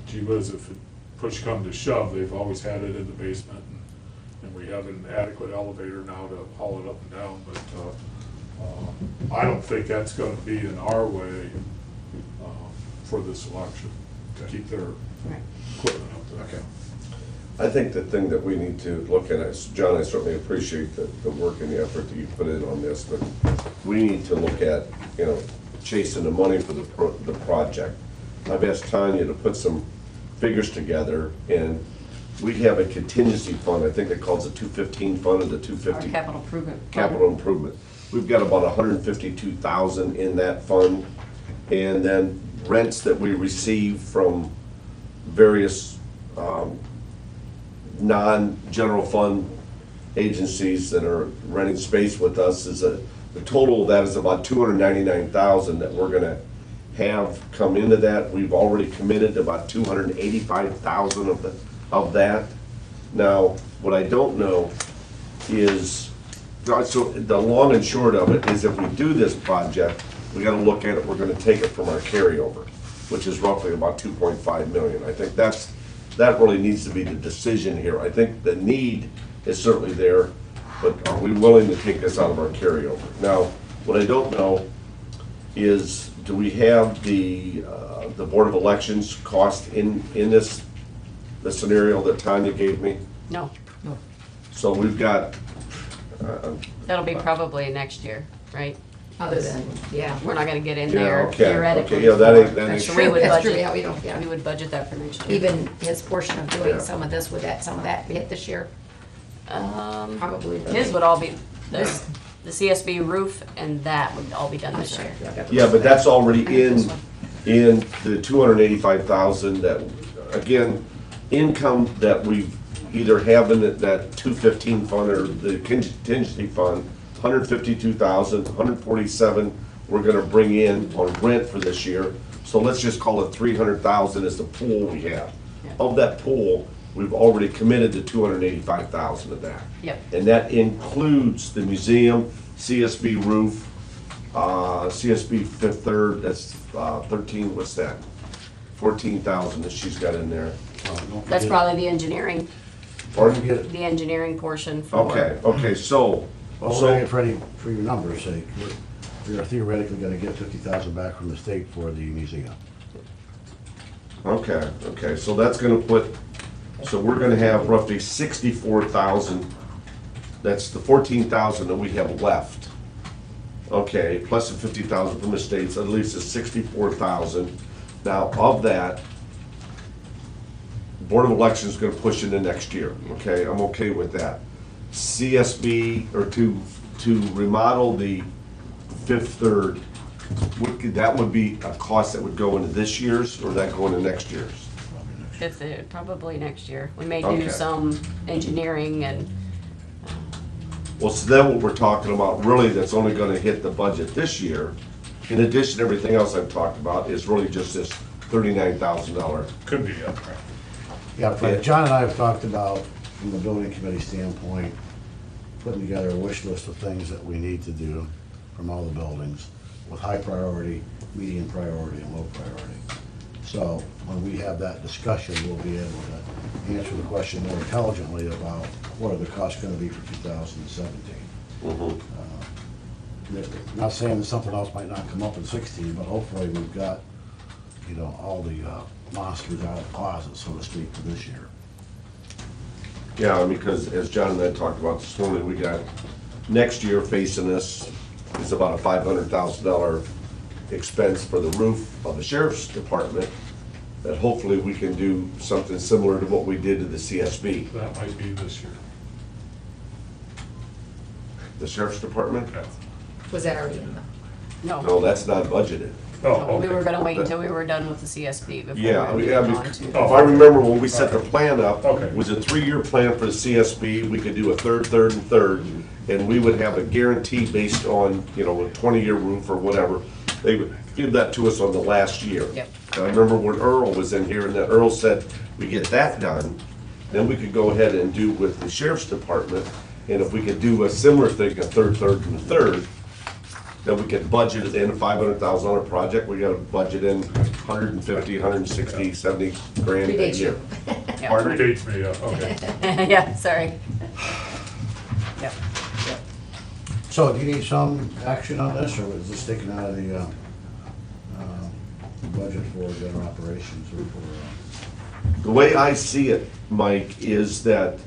Gee whiz, if it push come to shove, they've always had it in the basement, and we have an adequate elevator now to haul it up and down, but I don't think that's gonna be in our way for this election, to keep their
right.
equipment up there.
Okay.
I think the thing that we need to look at is, John, I certainly appreciate the work and the effort that you put in on this, but we need to look at, you know, chasing the money for the project. I've asked Tanya to put some figures together, and we have a contingency fund, I think they call it the 215 fund, or the
Our
250.
capital improvement.
Capital improvement. We've got about 152,000 in that fund, and then rents that we receive from various non-general fund agencies that are renting space with us the total of that is about 299,000 that we're gonna have come into that. We've already committed about 285,000 of that. Now, what I don't know is, so the long and short of it is, if we do this project, we gotta look at it, we're gonna take it from our carryover, which is roughly about 2.5 million. I think that really needs to be the decision here. I think the need is certainly there, but are we willing to take this out of our carryover? Now, what I don't know is, do we have the Board of Elections cost in this, the scenario that Tanya gave me?
No,
So we've got,
that'll be probably next year, right?
Other than, yeah.
We're not gonna get in
Yeah,
there
okay,
theoretically.
okay, yeah, that ain't
So
true.
we would
That's true,
budget,
yeah, we don't, yeah.
we would budget that for next year.
Even his portion of doing
Yeah.
some of this, some of that hit this year? Probably.
His would all be, the CSB roof and that would all be done this year.
yeah, but that's already in the 285,000 that, again, income that we either have in that 215 fund or the contingency fund, 152,000, 147 we're gonna bring in on rent for this year. So let's just call it 300,000 is the pool we have.
Yeah.
Of that pool, we've already committed to 285,000 of that.
Yep.
And that includes the museum, CSB roof, CSB Fifth Third, that's 13, what's that? 14,000 that she's got in there.
That's probably the engineering,
Pardon?
the engineering portion for.
Okay, so,
Well, Freddie, for your numbers' sake, we're theoretically gonna get 50,000 back from the state for the museum.
okay, so that's gonna put, so we're gonna have roughly 64,000, that's the 14,000 that we have left Okay, plus the 50,000 from the states, that leaves us 64,000. Now, of that, Board of Elections is gonna push into next year, okay? I'm okay with that. CSB, or to remodel the Fifth Third, that would be a cost that would go into this year's, or that go into next year's?
Probably next year. We may
Okay.
do some engineering and,
Well, so then what we're talking about, really, that's only gonna hit the budget this year, in addition to everything else I've talked about, is really just this $39,000.
Could be, yeah.
Yeah, but John and I have talked about, from the building committee standpoint, putting together a wish list of things that we need to do from all the buildings, with high priority, medium priority, and low priority. So when we have that discussion, we'll be able to answer the question more intelligently about what are the costs gonna be for 2017.
Mhm.
Not saying that something else might not come up in 16, but hopefully we've got, you know, all the monsters out of the closet, so to speak, for this year.
Yeah, because as John and I talked about this morning, we got, next year facing us is about a $500,000 expense for the roof of the sheriff's department, that hopefully we can do something similar to what we did to the CSB.
That might be this year.
The sheriff's department?
Okay.
Was that already in the?
No,
no.
that's not budgeted.
Oh,
We were
okay.
gonna wait until we were done with the CSB before we
Yeah,
moved on to.
if I remember when we set the plan up,
Okay.
it was a 3-year plan for the CSB, we could do a third, and third, and we would have a guarantee based on, you know, a 20-year roof or whatever. They would give that to us on the last year.
Yep.
And I remember when Earl was in here, and that Earl said, we get that done, then we could go ahead and do with the sheriff's department, and if we could do a similar thing, a third, and a third, then we could budget it in a $500,000 project, we gotta budget in 150, 160, 70 grand a
Predates
year.
you.
Yeah.
Pardon?
Predates me, okay.
Yeah, sorry. Yep.
So do you need some action on this, or is this taken out of the budget for general operations or for?
The way I see it, Mike, is that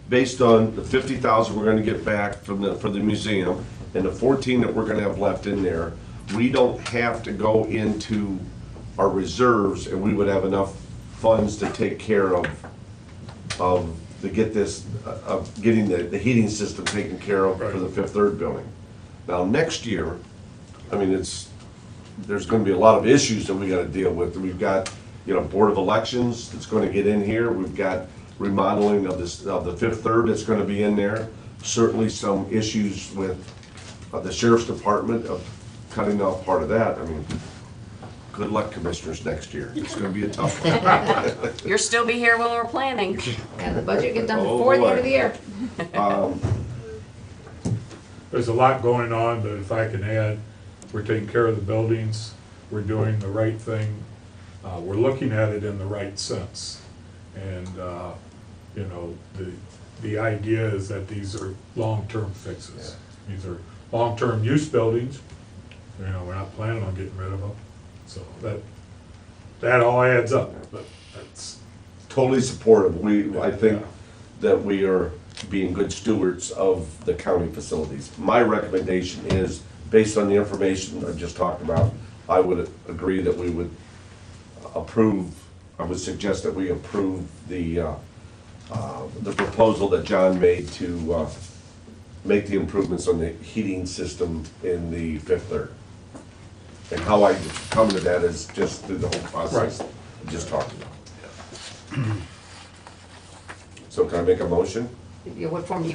based on the 50,000 we're gonna get back from for the museum, and the 14 that we're gonna have left in there, we don't have to go into our reserves, and we would have enough funds to take care of getting the heating system taken care of for the Fifth Third building. Now, next year, I mean, there's gonna be a lot of issues that we gotta deal with. We've got, you know, Board of Elections that's gonna get in here, we've got remodeling of the Fifth Third that's gonna be in there. Certainly some issues with the sheriff's department of cutting off part of that. I mean, good luck, commissioners, next year. It's gonna be a tough one.
You'll still be here when we're planning.
And the budget get done
Oh,
before the end
boy.
of the year.
There's a lot going on, but if I can add, we're taking care of the buildings, we're doing the right thing, we're looking at it in the right sense. And, you know, the idea is that these are long-term fixes. These are long-term use buildings, you know, we're not planning on getting rid of them. So that all adds up, but that's,
Totally supportive. I think that we are being good stewards of the county facilities. My recommendation is, based on the information I just talked about, I would agree that we would approve, I would suggest that we approve the proposal that John made to make the improvements on the heating system in the Fifth Third. And how I come to that is just through the whole process I just talked about. So can I make a motion?
Yeah, what form do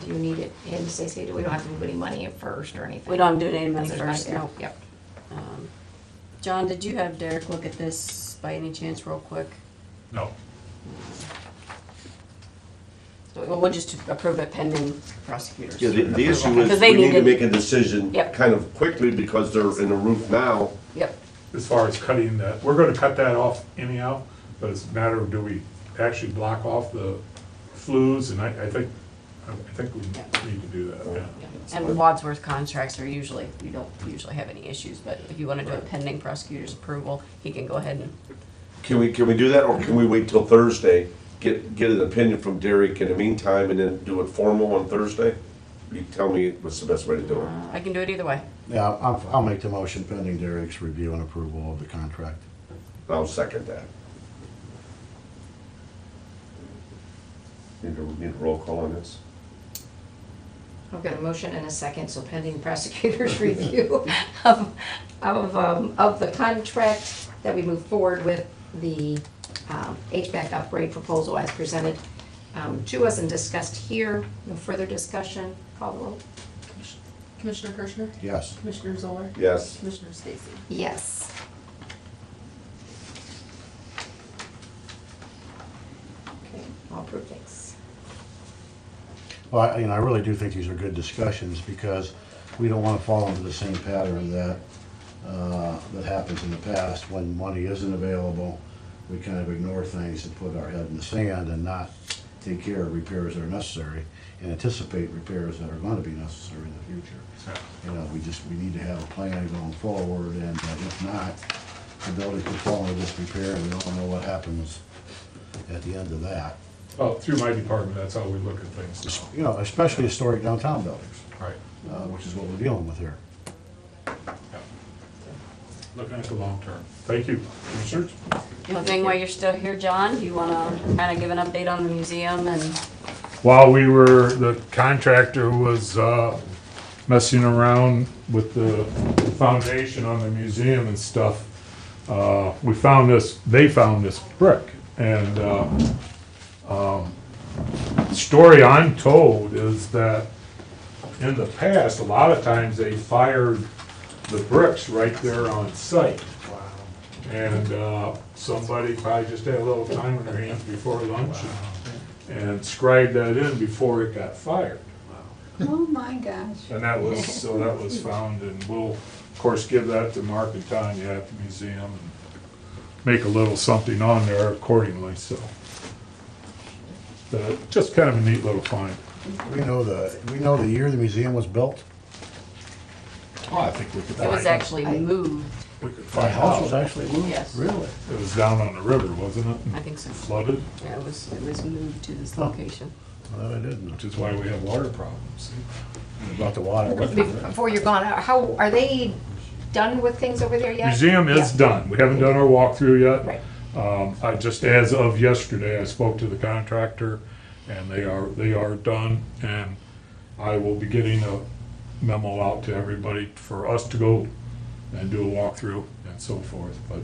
you need it in, Stacy? We don't have to move any money in first or anything?
We don't do any money
Because there's
first,
not-
no.
Yep.
John, did you have Derek look at this by any chance real quick?
no.
So we'll just approve it pending prosecutors.
Yeah, the
approval.
issue
Because
is
they
we need to
needed-
make a decision
Yep.
kind of quickly because they're in the roof now.
Yep,
As far as cutting that, we're gonna cut that off anyhow, but it's a matter of, do we actually block off the flues? And I think we need to do that, yeah.
and Wadsworth contracts are usually, you don't usually have any issues, but if you want to do it pending prosecutor's approval, he can go ahead and,
Can we do that, or can we wait till Thursday, get an opinion from Derek in the meantime, and then do it formal on Thursday? you tell me what's the best way to do it.
I can do it either way.
Yeah, I'll make the motion pending Derek's review and approval of the contract.
I'll second that. Need a roll call on this?
I've got a motion and a second, so pending prosecutor's review of the contract that we move forward with the HVAC upgrade proposal as presented to us and discussed here. No further discussion. Call the roll.
Commissioner Kirschner?
Yes.
Commissioner Zoller?
Yes.
Commissioner Stacy?
Yes. Okay, all approved, thanks.
Well, I really do think these are good discussions because we don't want to fall into the same pattern that happens in the past. When money isn't available, we kind of ignore things and put our head in the sand and not take care of repairs that are necessary and anticipate repairs that are going to be necessary in the future. You know, we need to have a plan going forward, and if not, the building could fall into disrepair and we don't know what happens at the end of that.
Oh, through my department, that's how we look at things
You know, especially historic downtown buildings,
now. Right.
which is what we're dealing with here.
Yeah. Looking at the long term. Thank you. Commissioners?
The only thing while you're still here, John, do you want to kind of give an update on the museum and
While the contractor was messing around with the foundation on the museum and stuff, they found this brick. And the story I'm told is that in the past, a lot of times they fired the bricks right there on site. And somebody probably just had a little time in their hands before lunch and scribed that in before it got fired.
Oh, my gosh.
And that was found, and we'll, of course, give that to Mark and Tanya at the museum and make a little something on there accordingly, so. Just kind of a neat little find.
We know the year the museum was built.
Oh, I think we could
it was actually moved?
we could
The
find
house was
out.
actually moved?
Yes.
Really?
It was down on the river, wasn't it?
I think so.
Flooded,
Yeah, it was moved to this location.
Well, I didn't know.
which is why we have water problems.
About the water.
Before you're gone, how, are they done with things over there yet?
Museum is
Yeah.
done. We haven't done our walkthrough yet.
Right.
I just, as of yesterday, I spoke to the contractor, and they are done, and I will be getting a memo out to everybody for us to go and do a walkthrough and so forth, but,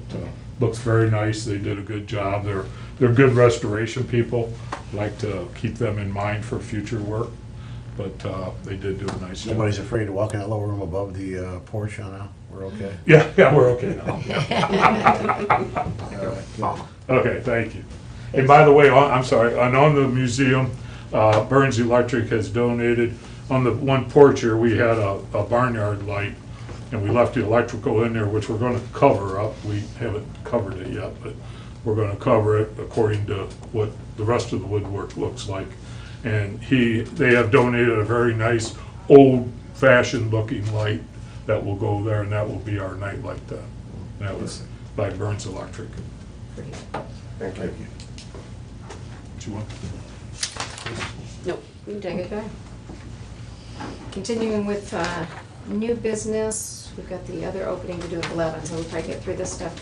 looks very nice, they did a good job, they're good restoration people, like to keep them in mind for future work, but, they did do a nice job.
Nobody's afraid to walk in that lower room above the porch now? We're okay?
Yeah, we're okay now.
All right.
Okay, thank you. And by the way, I'm sorry, and on the museum, Burns Electric has donated, on the one porch here, we had a barnyard light, and we left the electrical in there, which we're gonna cover up. We haven't covered it yet, but we're gonna cover it according to what the rest of the woodwork looks like. And they have donated a very nice, old-fashioned looking light that will go there, and that will be our night light then. That was by Burns Electric.
Thank you.
What you want?
Nope, you can take it back.
Continuing with new business, we've got the other opening to do at 11, so we'll probably get through this stuff.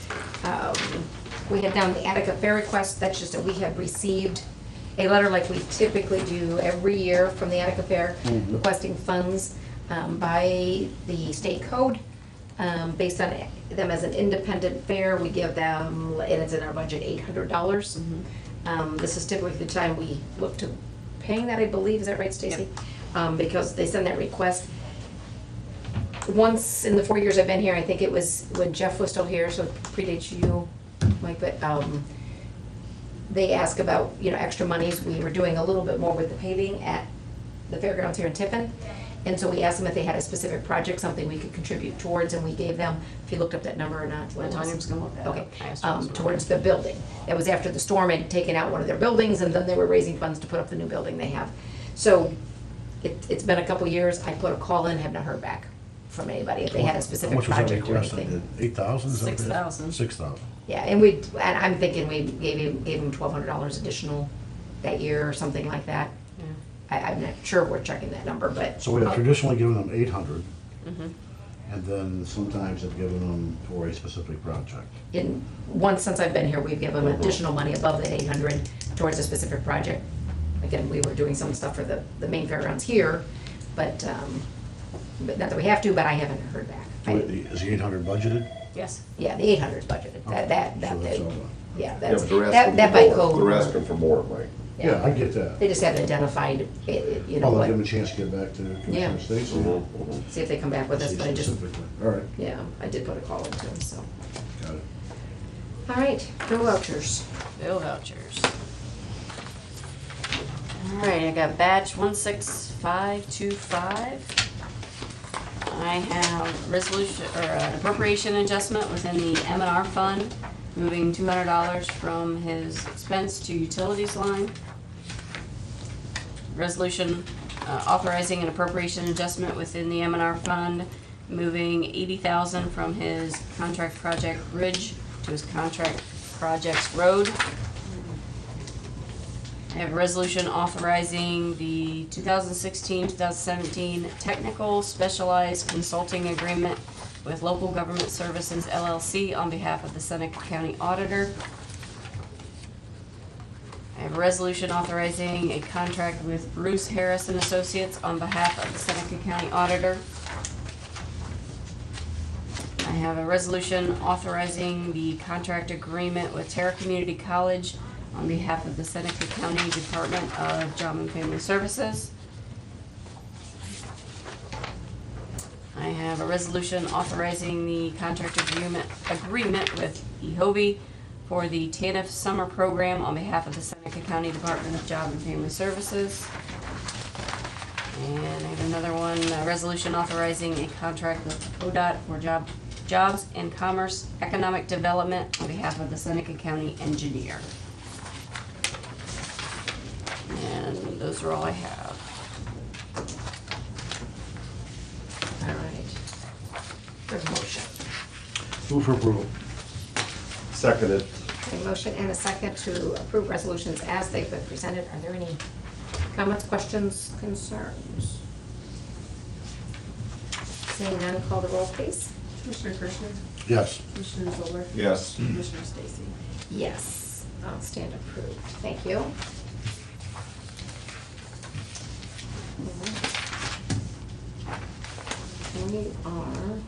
We had down the Attica Fair request, that's just that we have received a letter like we typically do every year from the Attica Fair requesting funds by the state code. Based on them as an independent fair, we give them, and it's in our budget, $800. This is typically the time we look to paying that, I believe, is that right, Stacy? Because they send that request. Once in the 4 years I've been here, I think it was when Jeff was still here, so it predates you, Mike, but they ask about, extra monies. We were doing a little bit more with the paving at the fairgrounds here in Tiffin. And so we asked them if they had a specific project, something we could contribute towards, and we gave them, if you looked up that number or not.
Well, Tanya was gonna look that up.
Okay,
I asked her as well.
towards the building. That was after the storm had taken out one of their buildings, and then they were raising funds to put up the new building they have. So it's been a couple years. I put a call in, have not heard back from anybody if they had a specific project or anything.
8,000?
6,000.
6,000.
Yeah, and I'm thinking we gave him $1,200 additional that year or something like that.
Yeah.
I'm not sure we're checking that number, but.
So we have traditionally given them 800,
Mhm.
and then sometimes have given them for a specific project.
In, once since I've been here, we've given them additional money above that 800 towards a specific project. Again, we were doing some stuff for the main fairgrounds here, but not that we have to, but I haven't heard back.
Is the 800 budgeted?
Yes.
Yeah, the 800 is budgeted, that,
So that's all done.
yeah,
Yeah,
that's,
but they're
that
asking
that
for
by
more.
code.
They're asking for more, Mike.
Yeah, I get that.
They just haven't identified, you know,
Well, I'll
what,
give them a chance to get back to
Yeah.
Commissioner Stacy.
see if they come back with us,
See
but I just,
specifically. All right,
yeah, I did put a call into them, so.
got it.
All right, bill vouchers.
Bill vouchers. All right, I got batch 16525. I have resolution, or an appropriation adjustment within the M&R fund, moving $200 from his expense to utilities line. Resolution authorizing an appropriation adjustment within the M&R fund, moving $80,000 from his contract project bridge to his contract projects road. I have a resolution authorizing the 2016-2017 technical specialized consulting agreement with Local Government Services LLC on behalf of the Seneca County Auditor. I have a resolution authorizing a contract with Bruce Harris and Associates on behalf of the Seneca County Auditor. I have a resolution authorizing the contract agreement with Terra Community College on behalf of the Seneca County Department of Job and Family Services. I have a resolution authorizing the contract agreement with EHOBE for the TANF summer program on behalf of the Seneca County Department of Job and Family Services. And I have another one, a resolution authorizing a contract with ODOT for Jobs and Commerce Economic Development on behalf of the Seneca County Engineer. And those are all I have.
All right. There's a motion.
Move for approval.
Seconded.
A motion and a second to approve resolutions as they've been presented. Are there any comments, questions, concerns? Seeing none, call the roll, please.
Commissioner Kirschner?
Yes.
Commissioner Zoller?
Yes.
Commissioner Stacy?
Yes, I'll stand approved. Thank you. We are,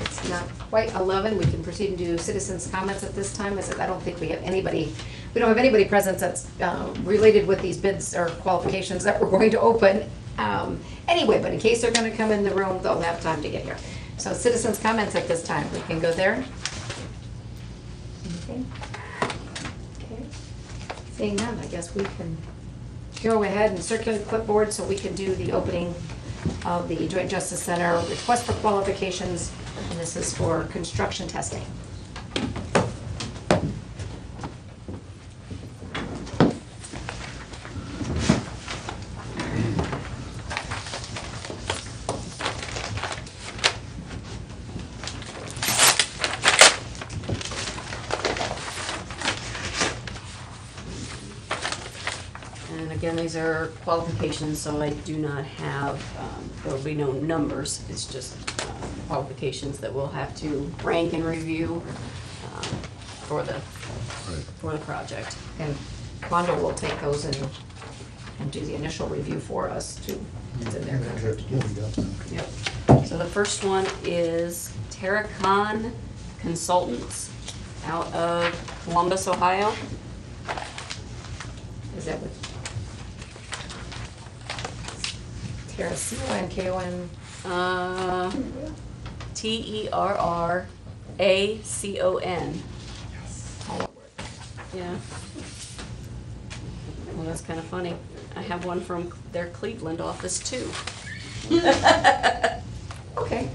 it's not quite 11. We can proceed and do citizens' comments at this time. I don't think we have anybody, we don't have anybody present that's related with these bids or qualifications that we're going to open. Anyway, but in case they're gonna come in the room, they'll have time to get here. So citizens' comments at this time. We can go there. Anything? Okay. Seeing none, I guess we can go ahead and circulate the clipboard so we can do the opening of the Joint Justice Center request for qualifications, and this is for construction testing.
And again, these are qualifications, so I do not have, there will be no numbers. It's just qualifications that we'll have to rank and review for the project.
And Wanda will take those and do the initial review for us too. It's in their contract.
Yep. So the first one is Terracon Consultants out of Columbus, Ohio.
Is that what? Tara, C-O-N-K-O-N.
Terracon. Yeah. Well, that's kind of funny. I have one from their Cleveland office too.
Okay.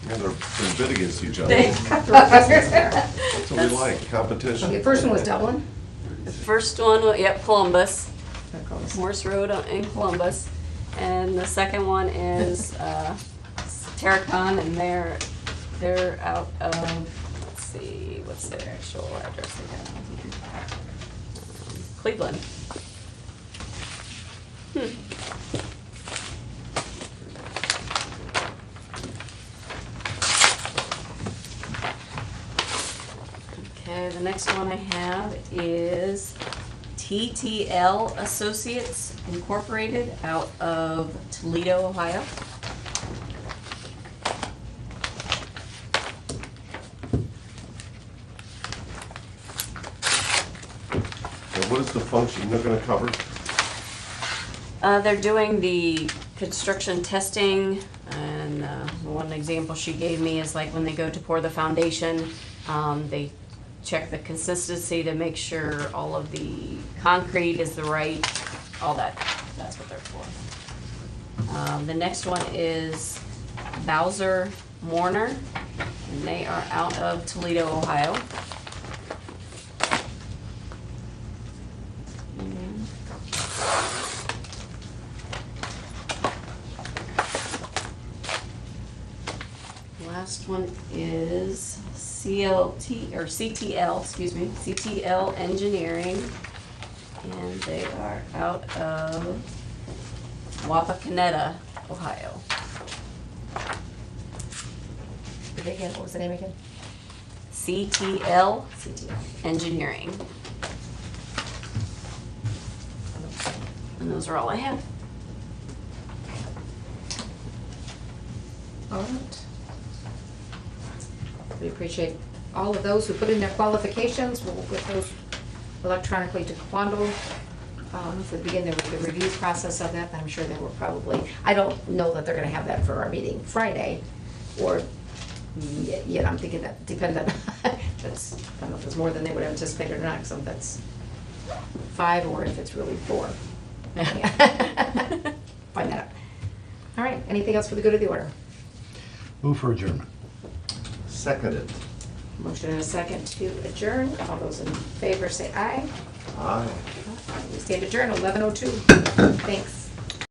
Yeah, they're bid against each other.
They-
That's what we like, competition.
Okay, first one was Dublin.
The first one, yep, Columbus, Morse Road in Columbus. And the second one is Terracon, and they're out of, let's see, what's their actual address they have on here? Cleveland. Okay, the next one I have is TTL Associates Incorporated out of Toledo, Ohio.
And what is the function they're gonna cover?
They're doing the construction testing, and one example she gave me is like when they go to pour the foundation, they check the consistency to make sure all of the concrete is the right, all that, that's what they're for. The next one is Bowser Mourner, and they are out of Toledo, Ohio. Last one is CTL Engineering, and they are out of Wapakoneta, Ohio.
Again, what was the name again?
CTL Engineering. And those are all I have.
All right. We appreciate all of those who put in their qualifications. We'll get those electronically to Quando. If we begin the review process of that, then I'm sure they will probably, I don't know that they're gonna have that for our meeting Friday, or, yet I'm thinking that depends on, that's, I don't know if it's more than they would have anticipated or not, because if that's 5 or if it's really 4. Find that out. All right, anything else for the good of the order?
Move for adjournment.
Seconded.
Motion and a second to adjourn. All those in favor say aye.
Aye.
We stand adjourned, 11:02. Thanks.